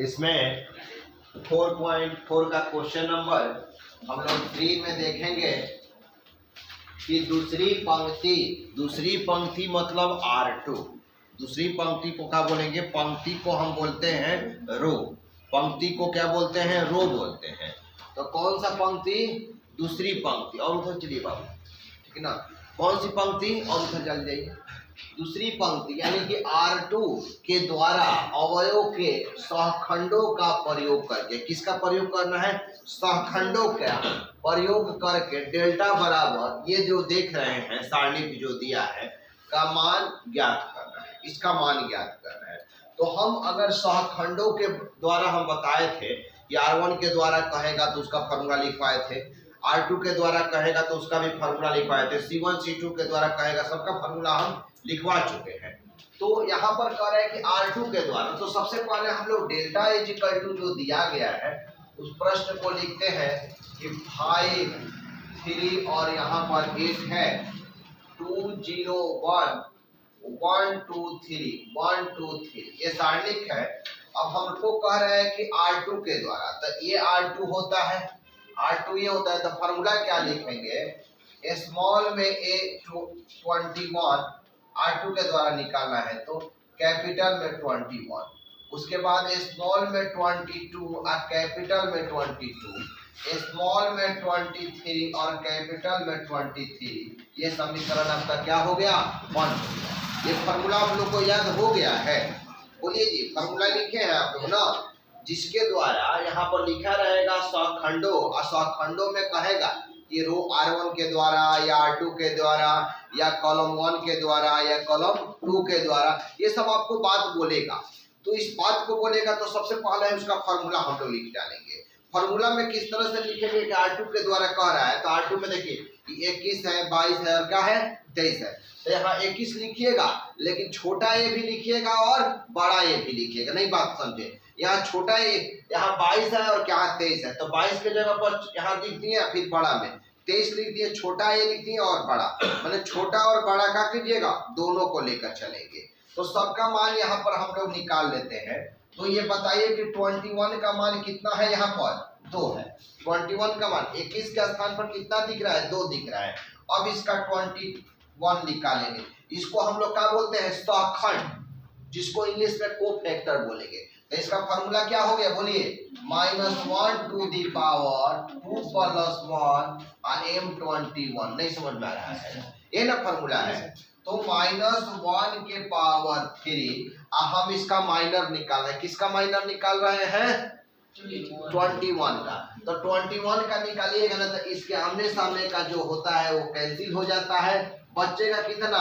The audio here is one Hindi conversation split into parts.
इसमें 4.4 का क्वेश्चन नंबर हम लोग 3 में देखेंगे कि दूसरी पंक्ति मतलब R2। दूसरी पंक्ति को क्या बोलेंगे? पंक्ति को हम बोलते हैं रो। पंक्ति को क्या बोलते हैं? रो बोलते हैं। तो कौन सा पंक्ति? दूसरी पंक्ति। और उधर चलिए बाबू, ठीक है ना। कौन सी पंक्ति? और उधर चल जाइए। दूसरी पंक्ति यानी कि R2 के द्वारा अवयव के सहखंडों का प्रयोग करके, किसका प्रयोग करना है? सहखंडों का प्रयोग करके डेल्टा बराबर ये जो देख रहे हैं सारणी जो दिया है का मान ज्ञात करना है। इसका मान ज्ञात करना है। तो हम अगर सहखंडों के द्वारा हम बताए थे कि R1 के द्वारा कहेगा तो उसका फॉर्मूला लिखवाए थे, R2 के द्वारा कहेगा तो उसका भी फॉर्मूला लिखवाए थे, C1 C2 के द्वारा कहेगा सबका फॉर्मूला हम लिखवा चुके हैं। तो यहाँ पर कह रहे हैं कि R2 के द्वारा, तो सबसे पहले हम लोग डेल्टा इज इक्वल टू जो दिया गया है उस प्रश्न को लिखते हैं कि 5 3 और यहाँ पर 8 है 2 0 1 1 2 3 1 2 3 ये सारणिक है। अब हमको कह रहे हैं कि R2 के द्वारा, तो ये R2 होता है, R2 ये होता है। तो फॉर्मूला क्या लिखेंगे? स्मॉल में a 21 R2 के द्वारा निकालना है तो कैपिटल में 21, उसके बाद स्मॉल में 22 और कैपिटल में 22, स्मॉल में 23 और कैपिटल में 23। ये समीकरण आपका क्या हो गया? 1। ये फॉर्मूला आप लोग को याद हो गया है? बोलिए जी, फॉर्मूला लिखे हैं आप लोग ना, जिसके द्वारा यहाँ पर लिखा रहेगा सहखंडों, और सहखंडों में कहेगा कि रो R1 के द्वारा या R2 के द्वारा या कॉलम 1 के द्वारा या कॉलम 2 के द्वारा, ये सब आपको बात बोलेगा। तो इस बात को बोलेगा तो सबसे पहले उसका फॉर्मूला हम लोग लिख डालेंगे। फॉर्मूला में किस तरह से लिखेंगे कि R2 के द्वारा कह रहा है तो R2 में देखिए कि 21 है, 22 है और क्या है? 23 है। तो यहाँ 21 लिखिएगा, लेकिन छोटा ए भी लिखिएगा और बड़ा ए भी लिखिएगा। नहीं बात समझे? यहाँ छोटा ए, यहाँ 22 है और क्या 23 है, तो 22 के जगह पर यहाँ लिख दिए, फिर बड़ा में 23 लिख दिए, छोटा ए लिख दिए और बड़ा, मतलब छोटा और बड़ा का कीजिएगा, दोनों को लेकर चलेंगे। तो सबका मान यहाँ पर हम लोग निकाल लेते हैं। तो ये बताइए कि 21 का मान कितना है? यहाँ पर 2 है। 21 का मान 21 के स्थान पर कितना दिख रहा है? 2 दिख रहा है। अब इसका 21 निकालेंगे। इसको हम लोग क्या बोलते हैं? सहखंड, जिसको इंग्लिश में कोफैक्टर बोलेंगे। तो इसका फॉर्मूला क्या हो गया? बोलिए, -1 टू दी पावर 2 + 1 M21। नहीं समझ में आ रहा है? ये ना फॉर्मूला है। तो -1 के पावर 3, हम इसका माइनर निकाल रहे हैं। किसका माइनर निकाल रहे हैं? 21 का। तो 21 का निकालिएगा ना, तो इसके आमने सामने का जो होता है वो कैंसिल हो जाता है। बचेगा कितना?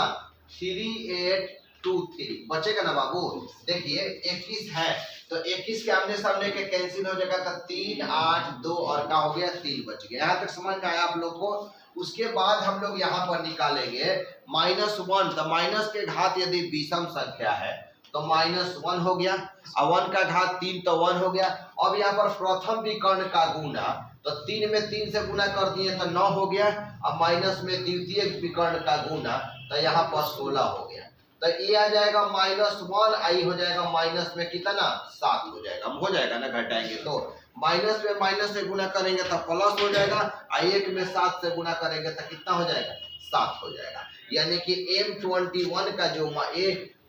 3 8 2 3 बचेगा ना बाबू? देखिए 21 है तो 21 के आमने सामने के कैंसिल हो जाएगा, तो 3 8 2 और क्या हो गया? 3 बच गया। यहाँ तक समझ में आया आप लोग को? उसके बाद हम लोग यहाँ पर निकालेंगे -1। तो माइनस के घात यदि विषम संख्या है तो -1 हो गया, और 1 का घात 3 तो 1 हो गया। अब यहाँ पर प्रथम विकर्ण का गुना, तो 3 में 3 से गुना कर दिए तो 9 हो गया। अब माइनस में द्वितीय विकर्ण का गुना, तो यहाँ पर 16 हो गया। तो ये आ जाएगा -1, आई हो जाएगा माइनस में कितना? 7 हो जाएगा। हो जाएगा ना, घटाएंगे तो माइनस में माइनस से गुना करेंगे तो प्लस हो जाएगा, और 1 में 7 से गुना करेंगे तो कितना हो जाएगा? 7 हो जाएगा। यानी कि M21 का जो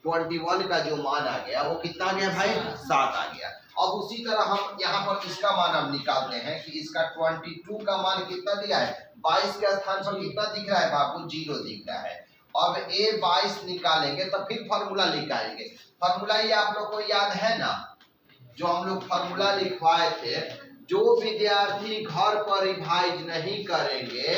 A21 का जो मान आ गया वो कितना आ गया भाई? 7 आ गया। अब उसी तरह हम यहाँ पर इसका मान हम निकालते हैं कि इसका 22 का मान कितना दिया है? 22 के स्थान पर कितना दिख रहा है बाबू? 0 दिख रहा है। अब A22 निकालेंगे तो फिर फॉर्मूला निकालेंगे। फॉर्मूला ये आप लोग को याद है ना, जो हम लोग फॉर्मूला लिखवाए थे। जो विद्यार्थी घर पर रिवाइज नहीं करेंगे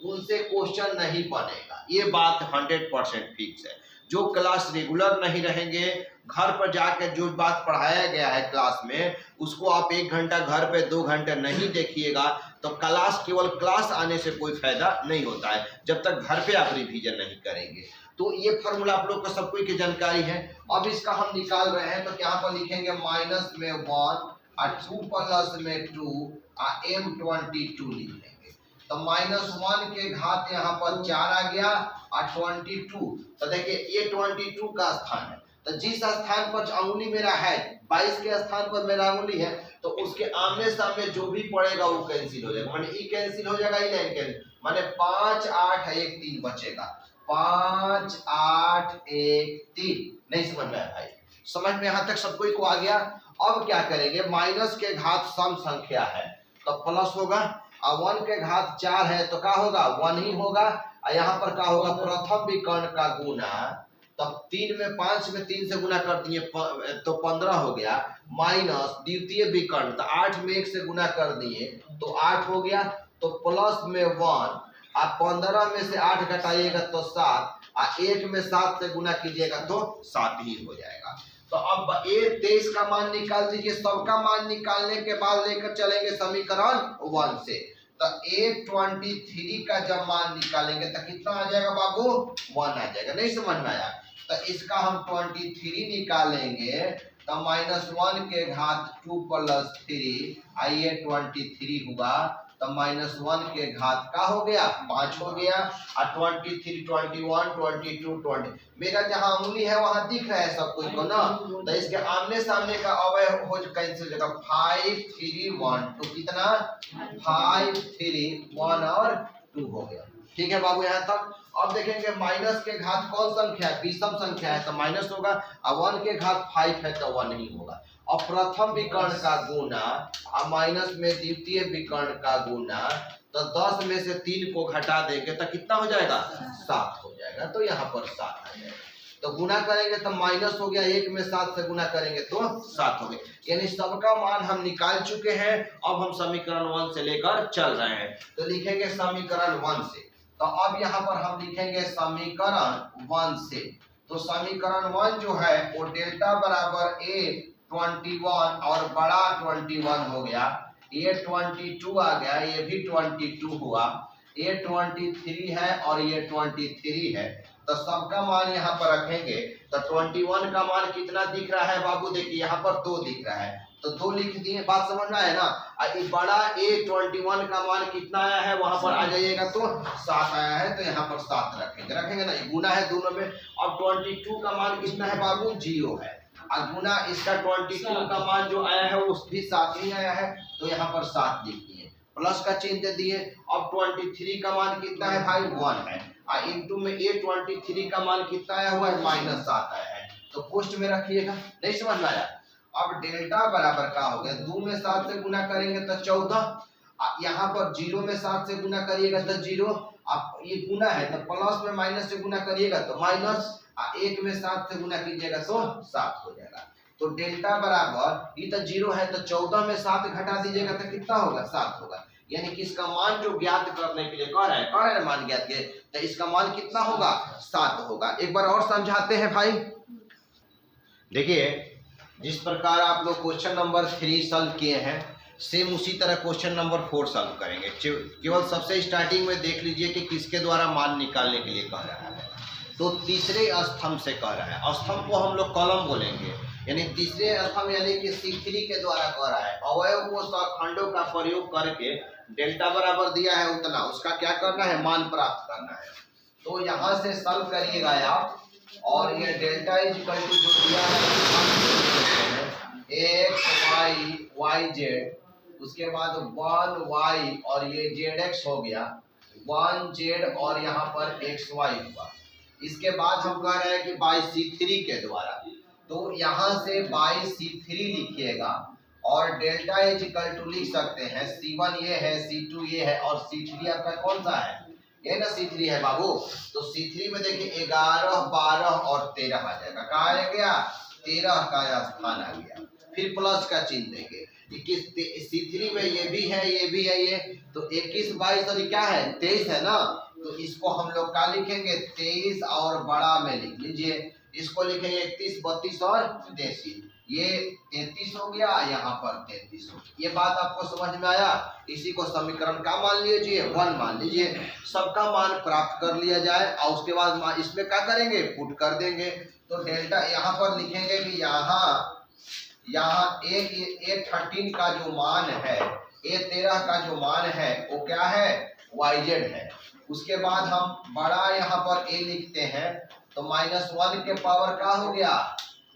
उनसे क्वेश्चन नहीं बनेगा, ये बात 100% फिक्स है। जो क्लास रेगुलर नहीं रहेंगे, घर पर जाकर जो बात पढ़ाया गया है क्लास में उसको आप 1 घंटा घर पे 2 घंटे नहीं देखिएगा तो क्लास, केवल क्लास आने से कोई फायदा नहीं होता है जब तक घर पे आप रिवीजन नहीं करेंगे। तो ये फॉर्मूला आप लोग को सब कोई की जानकारी है। अब इसका हम निकाल रहे हैं तो यहाँ पर लिखेंगे -1 और 2 + में 2 और M22 लिख लेंगे। तो -1 के घात यहाँ पर 4 आ गया और 22, तो देखिए ये 22 का स्थान है तो जिस स्थान पर अंगुली मेरा है 22 के स्थान पर मेरा अंगुली है, तो उसके आमने सामने जो भी पड़ेगा वो कैंसिल हो जाएगा, माने ई कैंसिल हो जाएगा, ई लाइन कैंसिल, माने 5 8 1 3 बचेगा, 5 8 1 3। नहीं समझ में आया भाई? समझ में यहाँ तक सब कोई को आ गया? अब क्या करेंगे, माइनस के घात सम संख्या है तो प्लस होगा, और 1 के घात 4 है तो क्या होगा, 1 ही होगा। और यहाँ पर क्या होगा, प्रथम विकर्ण का गुना, तब 3 में 5 में 3 से गुना कर दिए तो 15 हो गया, माइनस द्वितीय विकर्ण तो 8 में 1 से गुना कर दिए तो 8 हो गया, तो प्लस में 1, आप 15 में से 8 घटाइएगा तो 7, और 1 में 7 से गुना कीजिएगा तो 7 ही हो जाएगा। तो अब ये 23 का मान निकाल दीजिए, सबका मान निकालने के बाद लेकर चलेंगे समीकरण 1 से, तो 823 का जब मान निकालेंगे तो कितना आ जाएगा बाबू, 1 आ जाएगा। नहीं समझ में आया? तो इसका हम 23 निकालेंगे तो -1 के घात 2 + 3, आइए 23 हुआ, तो -1 के घात का हो गया 5 हो गया, और 23 21 22 20, मेरा जहां उंगली है वहां दिख रहा है सब कुछ को ना, तो इसके आमने सामने का अवयव हो कैंसिल हो जाएगा, 5 3 1 2, कितना 5 3 1 और 2 हो गया। ठीक है बाबू यहाँ तक? अब देखेंगे माइनस के घात कौन संख्या है, विषम संख्या है तो माइनस होगा, और 1 के घात 5 है तो 1 ही होगा। और प्रथम विकर्ण का गुना और माइनस में द्वितीय विकर्ण का गुना, तो 10 में से 3 को घटा देंगे तो कितना हो जाएगा, 7 हो जाएगा, तो यहाँ पर 7 आ जाएगा। तो गुना करेंगे तो माइनस हो गया, 1 में 7 से गुना करेंगे तो 7 हो गया, यानी सबका मान हम निकाल चुके हैं। अब हम समीकरण 1 से लेकर चल रहे हैं, तो लिखेंगे समीकरण 1 से, तो अब यहाँ पर हम लिखेंगे समीकरण 1 से, तो समीकरण 1 जो है वो डेल्टा बराबर A21 और बड़ा 21 हो गया, ये 22 आ गया, ये भी 22 हुआ, ये 23 है और ये 23 है, तो सबका मान यहाँ पर रखेंगे। तो 21 का मान कितना दिख रहा है बाबू, देखिए यहाँ पर 2 दिख रहा है, तो 2 लिख दिए, बात समझ में आया ना। और बड़ा A21 का मान कितना आया है, वहां पर आ जाइएगा तो 7 आया है, तो यहाँ पर 7 रखेंगे ना, गुना है दोनों में। अब 22 का मान कितना है बाबू, 0 है, और गुना इसका 22 का मान जो आया है वो भी 7 ही आया है, तो यहाँ पर 7 लिख दिए, प्लस का चिन्ह दे दिए। अब 23 का मान कितना है भाई, 1 है, और इनटू में A23 का मान कितना आया हुआ है, -7 आया है, तो पोस्ट में रखिएगा। नहीं समझ में आया? अब डेल्टा बराबर का हो गया, 2 में 7 से गुना करेंगे तो 14, यहाँ पर 0 में 7 से गुना करिएगा तो 0, अब ये गुना है तो प्लस में माइनस से गुना करिएगा तो माइनस, 1 में 7 से गुना कीजिएगा तो 7 हो जाएगा। तो डेल्टा बराबर, ये तो 0 है तो 14 में 7 घटा दीजिएगा तो कितना होगा, 7 होगा, यानी कि इसका मान जो ज्ञात करने के लिए कह रहे हैं मान ज्ञात के, तो इसका मान कितना होगा, 7 होगा। एक बार और समझाते हैं भाई, देखिए जिस प्रकार आप लोग क्वेश्चन नंबर 3 सॉल्व किए हैं, सेम उसी तरह क्वेश्चन नंबर 4 सॉल्व करेंगे। केवल सबसे स्टार्टिंग में देख लीजिए कि किसके द्वारा मान निकालने के लिए कह रहा है, तो तीसरे स्तंभ से कह रहा है, स्तंभ को हम लोग कॉलम बोलेंगे, यानी तीसरे स्तंभ यानी कि C3 के द्वारा कह रहा है, अवयव को खंडों का प्रयोग करके डेल्टा बराबर दिया है उतना, उसका क्या करना है, मान प्राप्त करना है। तो यहाँ से सॉल्व करिएगा आप, और ये डेल्टा इक्वल टू जो दिया है x y z, उसके बाद 1y और ये zx हो गया, 1z और यहाँ पर xy हुआ। इसके बाद हम कह रहे हैं कि बाई C3 के द्वारा, तो यहाँ से बाई C3 लिखिएगा, और डेल्टा इक्वल टू लिख सकते हैं C1 ये है, C2 ये है, और C3 आपका कौन सा है, ये ना C3 है बाबू। तो C3 में देखिए 11 12 और 13 आ जाएगा, कहाँ आ गया, 13 का स्थान आ गया, फिर प्लस का चिन्ह देंगे, 21 C3 में ये भी है, ये भी है, ये तो 21 22 और क्या है, 23 है ना, तो इसको हम लोग क्या लिखेंगे, 23 और बड़ा में लिख लीजिए, इसको लिखेंगे 31 32 और 33, ये 33 हो गया, यहाँ पर 33 हो गया। ये बात आपको समझ में आया? इसी को समीकरण का मान लीजिए, 1 मान लीजिए, सबका मान प्राप्त कर लिया जाए, और उसके बाद इसमें क्या करेंगे, पुट कर देंगे। तो डेल्टा यहाँ पर लिखेंगे कि यहाँ A13 का जो मान है, A13 का जो मान है वो क्या है, YZ है। उसके बाद हम बड़ा यहाँ पर A लिखते हैं, तो -1 के पावर का हो गया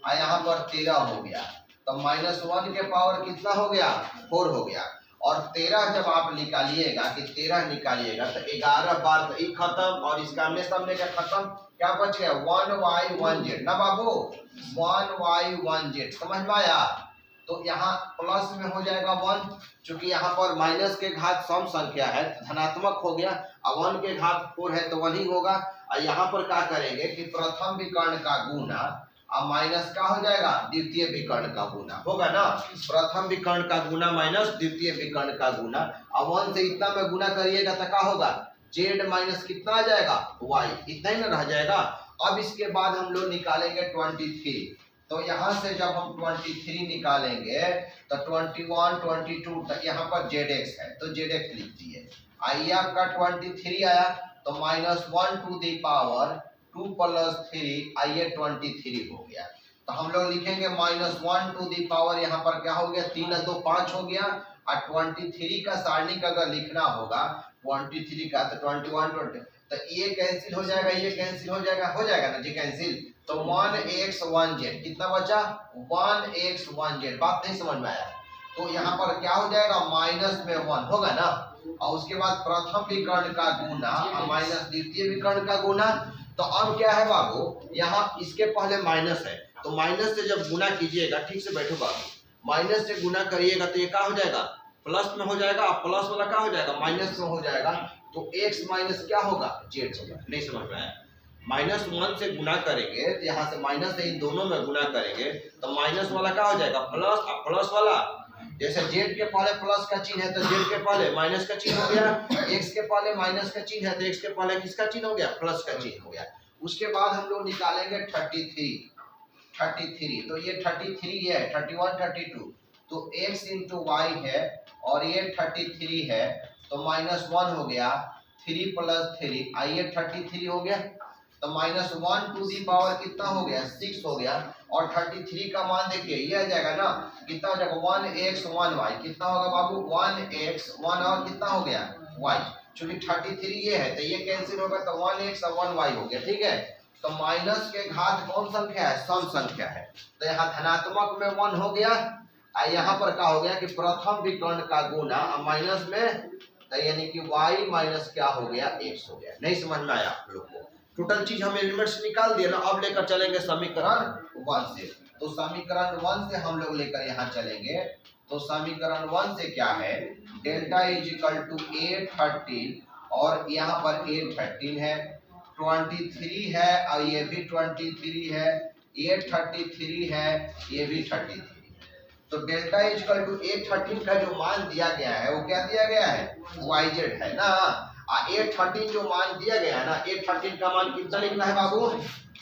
और यहाँ पर 13 हो गया, तो -1 के पावर कितना हो गया, 4 हो गया। और 13 जब आप निकालिएगा कि 13 निकालिएगा तो 11 बार तो ये खत्म और इसका आमने सामने का खत्म, क्या बच गया 1y 1z ना बाबू, 1y 1z समझ में आया। तो यहाँ प्लस में हो जाएगा 1, चूंकि यहाँ पर माइनस के घात सम संख्या है धनात्मक हो गया, और 1 के घात 4 है तो 1 ही होगा। और यहाँ पर क्या करेंगे कि प्रथम विकर्ण का गुना और माइनस का हो जाएगा द्वितीय विकर्ण का गुना, होगा ना। प्रथम विकर्ण का गुना माइनस द्वितीय विकर्ण का गुना, और 1 से इतना में गुना करिएगा तो क्या होगा, z माइनस कितना आ जाएगा y, इतना ही ना रह जाएगा। अब इसके बाद हम लोग निकालेंगे 23, तो यहाँ से जब हम 23 निकालेंगे तो 21 22 तक यहाँ पर zx है तो zx लिख दिए। आइए आपका 23 आया तो -1 टू दी पावर 2 + 3, आइए 23 हो गया। तो हम लोग लिखेंगे -1 टू दी पावर, यहाँ पर क्या हो गया 3 और 2 5 हो गया, और 23 का सारणी का अगर लिखना होगा 23 का तो 21 20, तो ये कैंसिल हो जाएगा, ये कैंसिल हो जाएगा ना जी कैंसिल। तो 1x 1z कितना बचा 1x 1z, बात नहीं समझ में आया। तो यहाँ पर क्या हो जाएगा माइनस में 1 होगा ना, और उसके बाद प्रथम विकर्ण का गुना और माइनस द्वितीय विकर्ण का गुना। तो अब क्या है बाबू, यहाँ इसके पहले माइनस है तो माइनस से जब गुना कीजिएगा, ठीक से बैठो बाबू, माइनस से गुना करिएगा तो ये क्या हो जाएगा प्लस में हो जाएगा, और प्लस वाला क्या हो जाएगा माइनस में हो जाएगा। तो x माइनस क्या होगा z होगा, नहीं समझ में आया। -1 से गुना करेंगे तो यहाँ से माइनस से इन दोनों में गुना करेंगे तो माइनस वाला क्या हो जाएगा प्लस, और प्लस वाला जैसे z के पहले प्लस का चिन्ह है तो z के पहले माइनस का चिन्ह हो गया, x के पहले माइनस का चिन्ह है तो x के पहले किसका चिन्ह हो गया प्लस का चिन्ह हो गया। उसके बाद हम लोग निकालेंगे 33, तो ये 33 है 31 32, तो x × y है और ये 33 है तो -1 हो गया, 3 + 3, आइए 33 हो गया। तो -1 टू दी पावर कितना हो गया 6 हो गया, और 33 का मान देखिए ये आ जाएगा ना, कितना हो जाएगा 1x 1y, कितना होगा बाबू 1x 1 और कितना हो गया y, चूंकि 33 ये है तो ये कैंसिल होगा तो 1x और 1y हो गया, ठीक है। तो माइनस के घात कौन संख्या है सम संख्या है, तो यहाँ धनात्मक में 1 हो गया, यहाँ पर क्या हो गया कि प्रथम विकर्ण का गुना और माइनस में, तो यानी कि y माइनस क्या हो गया x हो गया। नहीं समझ में आया आप लोग को, टोटल चीज हम एलिमेंट से निकाल दिए ना। अब लेकर चलेंगे समीकरण 1 से, तो समीकरण 1 से हम लोग लेकर यहाँ चलेंगे। तो समीकरण 1 से क्या है, डेल्टा = A13, और यहाँ पर A13 है, 23 है और ये भी 23 है, A33 है ये भी 33। तो डेल्टा A13 का जो मान दिया गया है वो क्या दिया गया है yz है ना, A13 जो मान दिया गया है ना, A13 का मान कितना लिखना है बाबू,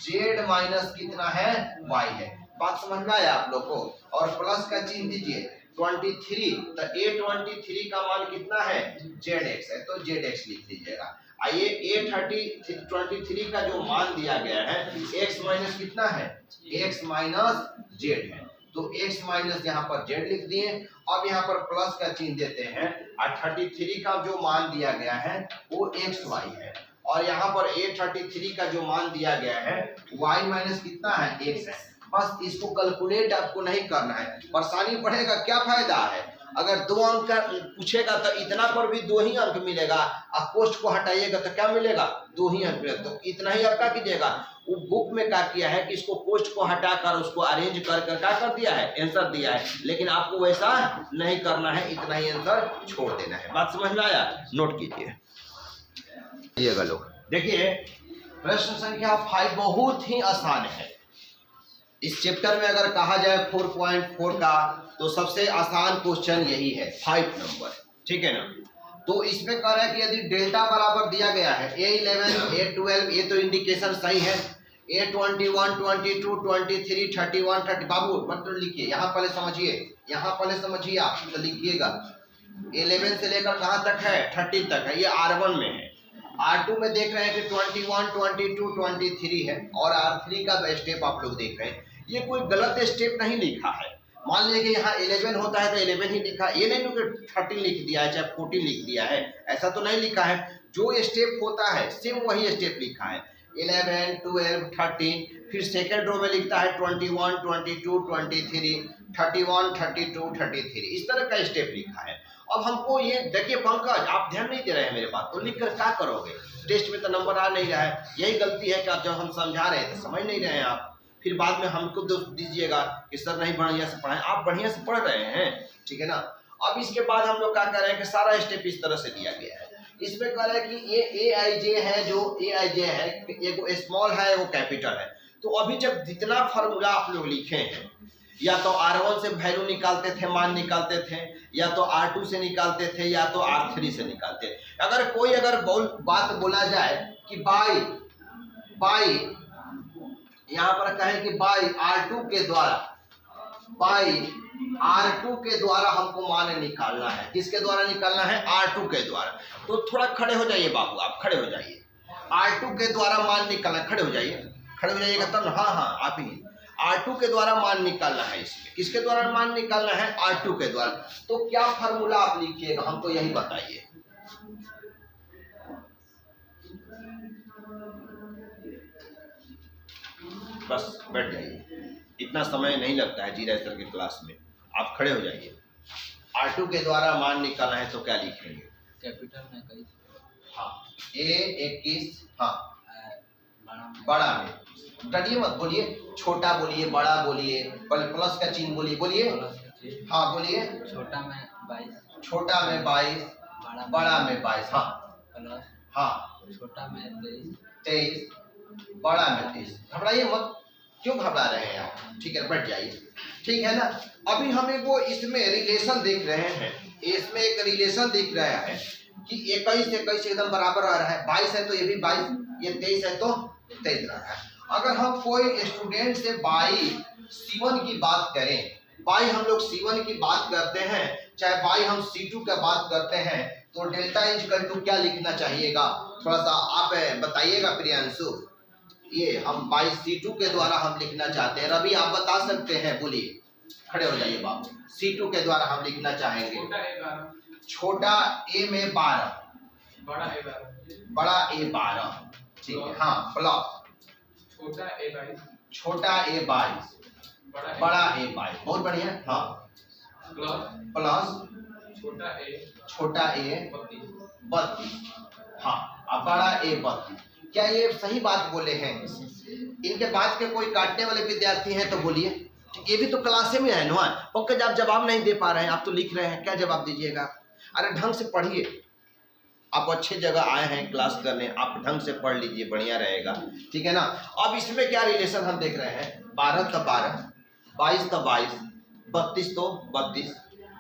z माइनस कितना है y है। बात समझ में आया आप लोग को। और प्लस का चिन्ह दीजिए 23, तो A23 का मान कितना है zx है तो zx लिख दीजिएगा। आइए A23 का जो मान दिया गया है x माइनस कितना है x माइनस z है, तो x माइनस यहाँ पर z लिख दिए। अब यहाँ पर प्लस का चिन्ह देते हैं, और 33 का जो मान दिया गया है वो xy है, और यहाँ पर A33 का जो मान दिया गया है y माइनस कितना है x है। बस इसको कैलकुलेट आपको नहीं करना है, परेशानी पड़ेगा क्या फायदा है, अगर 2 अंक का पूछेगा तो इतना पर भी 2 ही अंक मिलेगा, और कोष्ठ को हटाइएगा तो क्या मिलेगा 2 ही अंक मिलेगा। तो इतना ही आप क्या कीजिएगा, वो बुक में क्या किया है कि इसको कोष्ठ को हटाकर उसको अरेंज कर क्या कर दिया है आंसर दिया है, लेकिन आपको वैसा नहीं करना है, इतना ही आंसर छोड़ देना है। बात समझ में आया, नोट कीजिए लोग। देखिए प्रश्न संख्या 5 बहुत ही आसान है। इस चैप्टर में अगर कहा जाए 4.4 का तो सबसे आसान क्वेश्चन यही है 5 नंबर, ठीक है ना। तो इसमें कह रहा है कि यदि डेल्टा बराबर दिया गया है A11 A12, ये तो इंडिकेशन सही है, A21 22 23 31 30, बाबू मतलब लिखिए यहाँ पहले समझिए, यहाँ पहले समझिए आप तो लिखिएगा 11 से लेकर कहाँ तक है 13 तक है, ये R1 में है। R2 में देख रहे हैं कि 21 22 23 है, और R3 का स्टेप आप लोग देख रहे हैं, ये कोई गलत स्टेप नहीं लिखा है। मान लीजिए कि यहाँ 11 होता है तो 11 ही लिखा, ये नहीं कि 13 लिख दिया है चाहे 14 लिख दिया है, ऐसा तो नहीं लिखा है। जो स्टेप होता है सेम वही स्टेप लिखा है। 11, 12, 13, फिर सेकेंड रो में लिखता है 21, 22, 23, 31, 32, 33, इस तरह का स्टेप लिखा है। अब हमको ये देखिए पंकज, आप ध्यान नहीं दे रहे हैं मेरे बात तो, लिख कर क्या करोगे? टेस्ट में तो नंबर आ नहीं रहा है, यही गलती है कि आप जब हम समझा रहे थे समझ नहीं रहे हैं आप, फिर बाद में हमको दोष दीजिएगा कि सर नहीं बढ़िया से पढ़ाएं। आप बढ़िया से पढ़ रहे हैं, ठीक है ना। अब इसके बाद हम लोग क्या कर रहे हैं कि सारा स्टेप इस तरह से दिया गया है। इसमें कह रहा है कि ये ए आई जे है, जो ए आई जे है एगो स्मॉल है वो कैपिटल है। तो अभी जब जितना फार्मूला आप लोग लिखे हैं, या तो R1 से वैल्यू निकालते थे, मान निकालते थे, या तो R2 से निकालते थे, या तो R3 से निकालते। अगर कोई बात बोला जाए कि बाई यहाँ पर कहें कि बाई R2 के द्वारा हमको मान निकालना है। किसके द्वारा निकालना है? R2 के द्वारा। तो थोड़ा खड़े हो जाइए बाबू, आप खड़े हो जाइए। R2 के द्वारा मान निकालना, खड़े हो जाइएगा तब। हाँ आप ही R2 के द्वारा मान निकालना है। इसमें किसके द्वारा मान निकालना है? R2 के द्वारा। तो क्या फार्मूला आप लिखिएगा, हमको यही बताइए। बस बैठ जाइए, इतना समय नहीं लगता है जीरा सर की क्लास में। आप खड़े हो जाइए। R2 के द्वारा मान निकालना है तो क्या लिखेंगे? कैपिटल में कई, हाँ A21, हाँ बड़ा में, डरिए मत, बोलिए, छोटा बोलिए, बड़ा बोलिए, प्लस का चिन्ह बोलिए। हाँ बोलिए। छोटा में 22, छोटा में 22, बड़ा में 22, हाँ प्लस, हाँ छोटा में 23, बड़ा में 23। घबराइए मत, क्यों घबरा रहे हैं आप? ठीक है, बैठ जाइए, ठीक है ना। अभी हमें वो इसमें रिलेशन देख रहे हैं, इसमें एक रिलेशन दिख रहा है कि 21 एकदम बराबर आ रहा है। 22 है तो ये भी 22, ये 23 है तो 23 रहा है। अगर हम कोई स्टूडेंट से बाई C1 की बात करें, बाई हम लोग C1 की बात करते हैं, चाहे बाई हम C2 का बात करते हैं, तो डेल्टा इक्वल टू क्या लिखना चाहिएगा? थोड़ा सा आप बताइएगा प्रियांशु। ये हम बाई C2 के द्वारा हम लिखना चाहते हैं। रवि आप बता सकते हैं, बोलिए, खड़े हो जाइए बाबू। C2 के द्वारा हम लिखना चाहेंगे छोटा a में 12, बड़ा A 12, ठीक है, हाँ प्लस छोटा a 22, बड़ा A 22, बहुत बढ़िया, हाँ प्लस छोटा a 32, हाँ अब बड़ा A 32। क्या ये सही बात बोले हैं? इनके बाद के कोई काटने वाले विद्यार्थी हैं तो बोलिए। ये भी तो क्लासे में है ना पंकज, आप जवाब नहीं दे पा रहे हैं, आप तो लिख रहे हैं, क्या जवाब दीजिएगा? अरे ढंग से पढ़िए, आप अच्छे जगह आए हैं क्लास करने, आप ढंग से पढ़ लीजिए, बढ़िया रहेगा, ठीक है ना। अब इसमें क्या रिलेशन हम देख रहे हैं? 12 तो 12, 22 तो 22, 32 तो 32,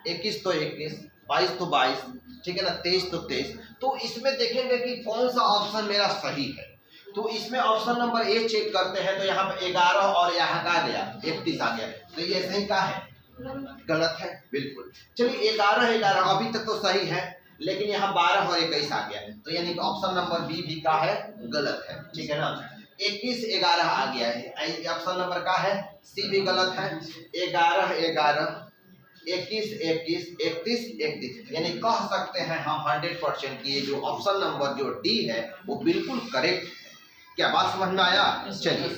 21 तो 21, 22 तो 22, ठीक है ना, 23 तो 23। तो इसमें देखेंगे कि कौन सा ऑप्शन मेरा सही है। तो इसमें ऑप्शन नंबर ए चेक करते हैं, तो यहाँ पे 11 और यहाँ का गया 31 आ गया, तो ये सही का है? गलत है, बिल्कुल। चलिए 11 अभी तक तो सही है, लेकिन यहाँ 12 और 21 आ गया, तो यानी कि ऑप्शन नंबर बी भी का है? गलत है, ठीक है ना। 21 11 आ गया है, ऑप्शन नंबर का है? सी भी गलत है। 11 11, 21 21, 31 31, यानी कह सकते हैं हम 100% की जो ऑप्शन नंबर जो डी है वो बिल्कुल करेक्ट है। क्या बात समझ में आया? चलिए